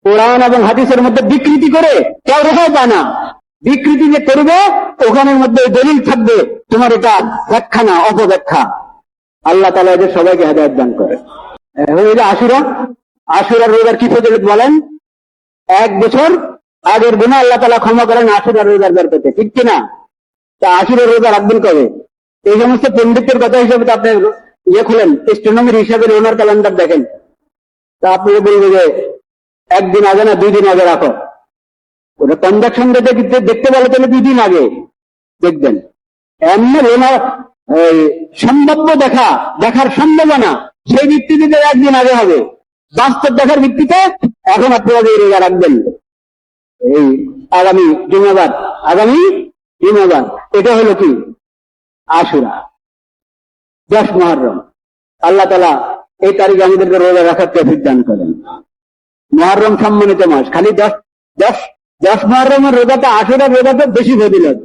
কোরআন এবং হাদিসের মধ্যে বিকৃতি করে কেউ রেহাই পায় না। বিকৃতি যে করবে ওখানের মধ্যে দলিল থাকবে, তোমার এটা ব্যাখ্যা না, অপব্যাখ্যা। আল্লাহ তাআলা এদের সবাইকে হেদায়েত দান করে। এখন এই যে আশুরার রোজার কি ফজিলত বলেন? 1 বছর আগের গুনাহ আল্লাহ তাআলা ক্ষমা করেন আশুরার রোজার বরকতে, ঠিক কিনা? তা আশুরার রোজা রাখবেন কবে? এই সমস্ত পণ্ডিতের কথা হিসেবে তো আপনি খুলেন, স্ট্রোনমির হিসাবে ওনার ক্যালেন্ডার দেখেন, তা আপনি বলবে যে 1 দিন আগে না 2 দিন আগে রাখো। ওটা ট্রানজাকশন দেখতে বলে তাহলে 2 দিন আগে দেখবেন। এমনি ওনার সম্ভাব্য দেখার সম্ভাবনা, সেই ভিত্তিতে 1 দিন আগে হবে। বাস্তব দেখার ভিত্তিতে এখন আপনারা এই রোজা রাখবেন এই আগামী জুমাবার। এটা হলো কি? আশুরা, 10 মুহররম। আল্লাহ তাআলা এই তারিখে আমাদেরকে রোজা রাখার তৌফিক দান করেন। মুহররম সম্মানিত মাস, খালি 10 মুহররমের রোজাটা, আশুরার রোজাটা বেশি ফজিলত,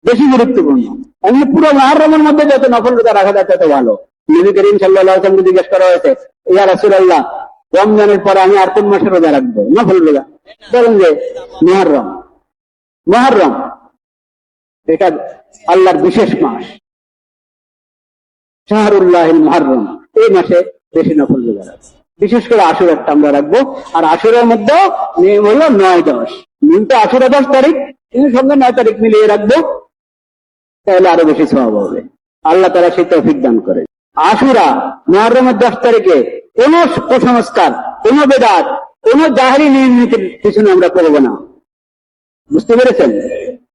বেশি গুরুত্বপূর্ণ। এমনি পুরো মুহররমের মধ্যে যত নফল রোজা রাখা যায় তত ভালো। নবী করিম সাল্লাল্লাহু আলাইহি ওয়াসাল্লামকে জিজ্ঞেস করা হয়েছে, ইয়া রাসূলুল্লাহ, রমজানের পরে আমি আর কোন মাসে রোজা রাখবো নফল রোজা? বলেন যে মুহররম এটা আল্লাহর বিশেষ মাস, শাহরুল্লাহিল মুহররম। এই মাসে বেশি নফল রোজা রাখবো, বিশেষ করে আশুরাটা আমরা রাখবো। আর আশুরার মধ্যে নিয়ম হলো 9-10, কিন্তু আশুরা 10 তারিখ, কিন্তু সঙ্গে 9 তারিখ মিলিয়ে রাখবো, তাহলে আরো বেশি সওয়াব হবে। আল্লাহ তাআলা সেই তৌফিক দান করে। আশুরা মুহররমের 10 তারিখে কোন কুসংস্কার, কোন বেদাত, কোন জাহেরি নিয়ম নীতির পিছনে আমরা করবো না। বুঝতে পেরেছেন?